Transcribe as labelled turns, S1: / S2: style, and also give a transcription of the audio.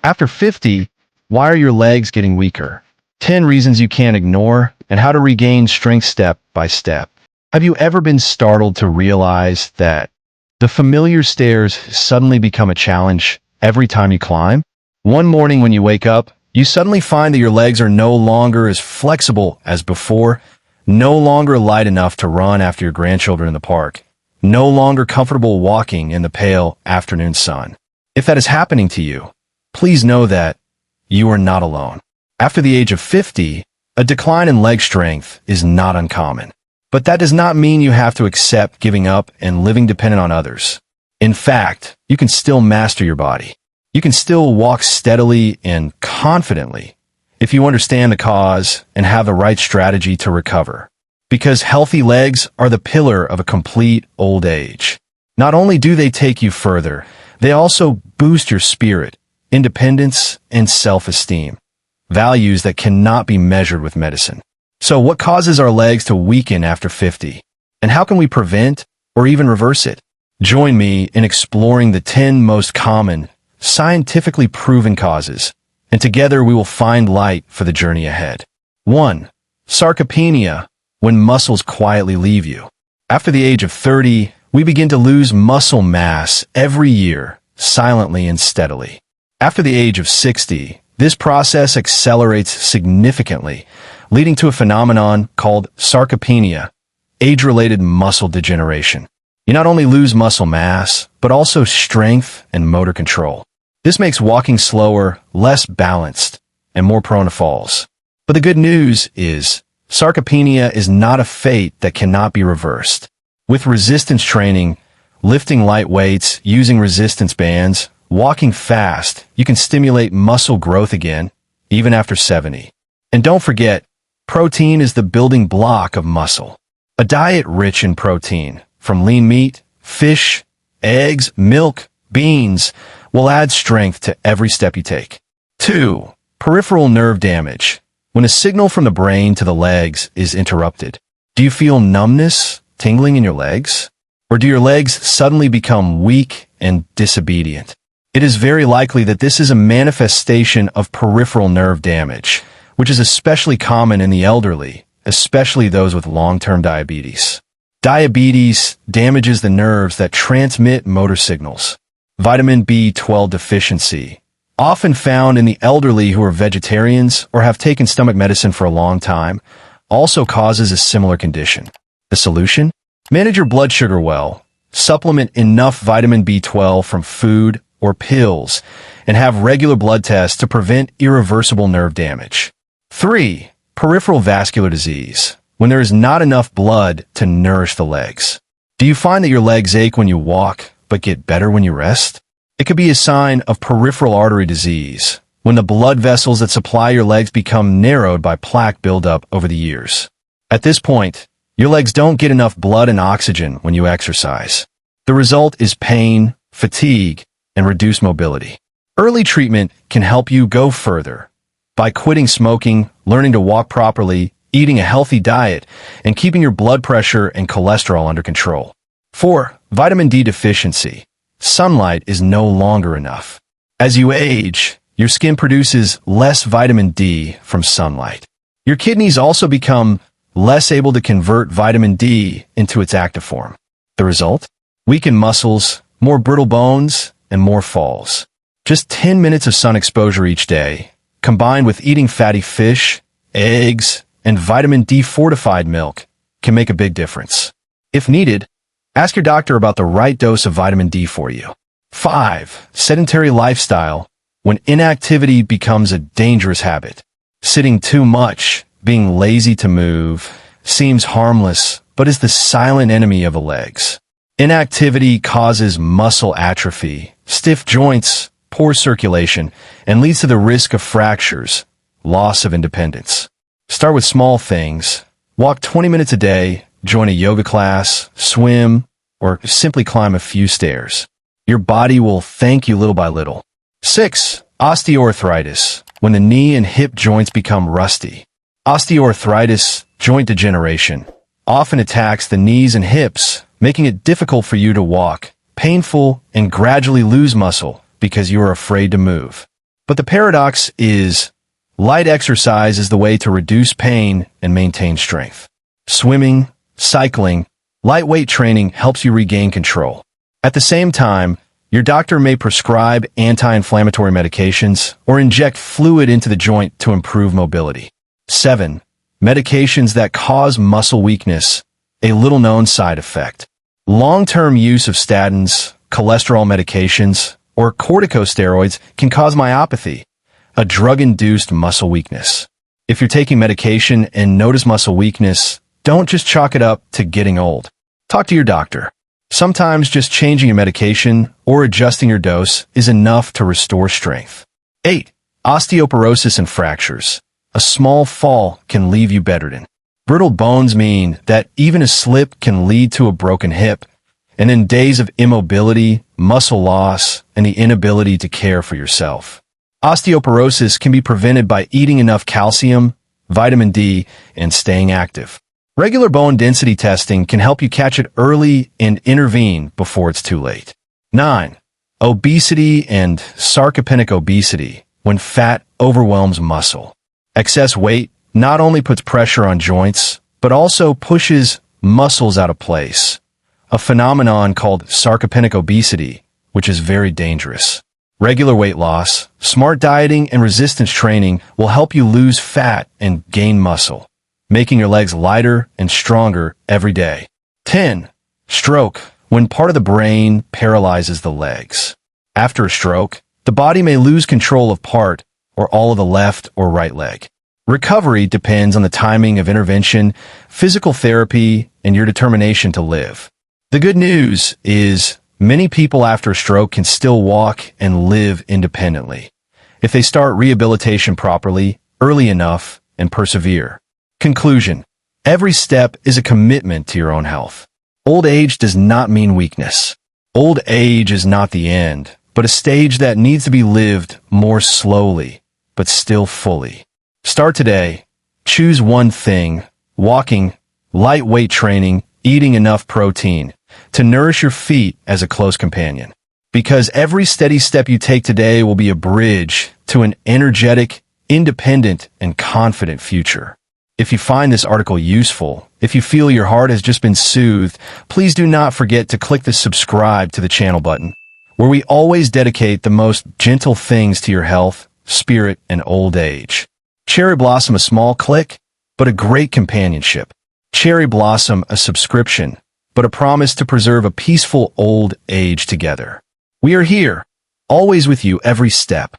S1: After 50, why are your legs getting weaker? 10 reasons you can't ignore, and how to regain strength step by step. Have you ever been startled to realize that the familiar stairs suddenly become a challenge every time you climb? One morning when you wake up, you suddenly find that your legs are no longer as flexible as before, no longer light enough to run after your grandchildren in the park, no longer comfortable walking in the pale afternoon sun. If that is happening to you, please know that you are not alone. After the age of 50, a decline in leg strength is not uncommon. But that does not mean you have to accept giving up and living dependent on others. In fact, you can still master your body. You can still walk steadily and confidently if you understand the cause and have the right strategy to recover. Because healthy legs are the pillar of a complete old age. Not only do they take you further, they also boost your spirit, independence, and self-esteem, values that cannot be measured with medicine. So what causes our legs to weaken after 50? And how can we prevent or even reverse it? Join me in exploring the 10 most common, scientifically proven causes, and together we will find light for the journey ahead. 1. Sarcopenia, when muscles quietly leave you. After the age of 30, we begin to lose muscle mass every year, silently and steadily. After the age of 60, this process accelerates significantly, leading to a phenomenon called sarcopenia, age-related muscle degeneration. You not only lose muscle mass, but also strength and motor control. This makes walking slower, less balanced, and more prone to falls. But the good news is, sarcopenia is not a fate that cannot be reversed. With resistance training, lifting light weights, using resistance bands, walking fast, you can stimulate muscle growth again, even after 70. And don't forget, protein is the building block of muscle. A diet rich in protein, from lean meat, fish, eggs, milk, beans, will add strength to every step you take. 2. Peripheral nerve damage. When a signal from the brain to the legs is interrupted, do you feel numbness, tingling in your legs? Or do your legs suddenly become weak and disobedient? It is very likely that this is a manifestation of peripheral nerve damage, which is especially common in the elderly, especially those with long-term diabetes. Diabetes damages the nerves that transmit motor signals. Vitamin B12 deficiency, often found in the elderly who are vegetarians or have taken stomach medicine for a long time, also causes a similar condition. The solution? Manage your blood sugar well, supplement enough vitamin B12 from food or pills, and have regular blood tests to prevent irreversible nerve damage. 3. Peripheral vascular disease, when there is not enough blood to nourish the legs. Do you find that your legs ache when you walk, but get better when you rest? It could be a sign of peripheral artery disease, when the blood vessels that supply your legs become narrowed by plaque buildup over the years. At this point, your legs don't get enough blood and oxygen when you exercise. The result is pain, fatigue, and reduced mobility. Early treatment can help you go further by quitting smoking, learning to walk properly, eating a healthy diet, and keeping your blood pressure and cholesterol under control. 4. Vitamin D deficiency. Sunlight is no longer enough. As you age, your skin produces less vitamin D from sunlight. Your kidneys also become less able to convert vitamin D into its active form. The result? Weakened muscles, more brittle bones, and more falls. Just 10 minutes of sun exposure each day, combined with eating fatty fish, eggs, and vitamin D fortified milk, can make a big difference. If needed, ask your doctor about the right dose of vitamin D for you. 5. Sedentary lifestyle, when inactivity becomes a dangerous habit. Sitting too much, being lazy to move, seems harmless, but is the silent enemy of the legs. Inactivity causes muscle atrophy, stiff joints, poor circulation, and leads to the risk of fractures, loss of independence. Start with small things. Walk 20 minutes a day, join a yoga class, swim, or simply climb a few stairs. Your body will thank you little by little. 6. Osteoarthritis, when the knee and hip joints become rusty. Osteoarthritis, joint degeneration, often attacks the knees and hips, making it difficult for you to walk, painful, and gradually lose muscle because you are afraid to move. But the paradox is, light exercise is the way to reduce pain and maintain strength. Swimming, cycling, lightweight training helps you regain control. At the same time, your doctor may prescribe anti-inflammatory medications or inject fluid into the joint to improve mobility. 7. Medications that cause muscle weakness, a little-known side effect. Long-term use of statins, cholesterol medications, or corticosteroids can cause myopathy, a drug-induced muscle weakness. If you're taking medication and notice muscle weakness, don't just chalk it up to getting old. Talk to your doctor. Sometimes just changing your medication or adjusting your dose is enough to restore strength. 8. Osteoporosis and fractures. A small fall can leave you bedridden. Brittle bones mean that even a slip can lead to a broken hip, and in days of immobility, muscle loss, and the inability to care for yourself. Osteoporosis can be prevented by eating enough calcium, vitamin D, and staying active. Regular bone density testing can help you catch it early and intervene before it's too late. 9. Obesity and sarcopenic obesity, when fat overwhelms muscle. Excess weight not only puts pressure on joints, but also pushes muscles out of place, a phenomenon called sarcopenic obesity, which is very dangerous. Regular weight loss, smart dieting, and resistance training will help you lose fat and gain muscle, making your legs lighter and stronger every day. 10. Stroke, when part of the brain paralyzes the legs. After a stroke, the body may lose control of part or all of the left or right leg. Recovery depends on the timing of intervention, physical therapy, and your determination to live. The good news is many people after a stroke can still walk and live independently if they start rehabilitation properly, early enough, and persevere. Conclusion: every step is a commitment to your own health. Old age does not mean weakness. Old age is not the end, but a stage that needs to be lived more slowly, but still fully. Start today. Choose one thing: walking, lightweight training, eating enough protein to nourish your feet as a close companion. Because every steady step you take today will be a bridge to an energetic, independent, and confident future. If you find this article useful, if you feel your heart has just been soothed, please do not forget to click the subscribe to the channel button, where we always dedicate the most gentle things to your health, spirit, and old age. Cherry Blossom, a small click, but a great companionship. Cherry Blossom, a subscription, but a promise to preserve a peaceful old age together. We are here, always with you every step.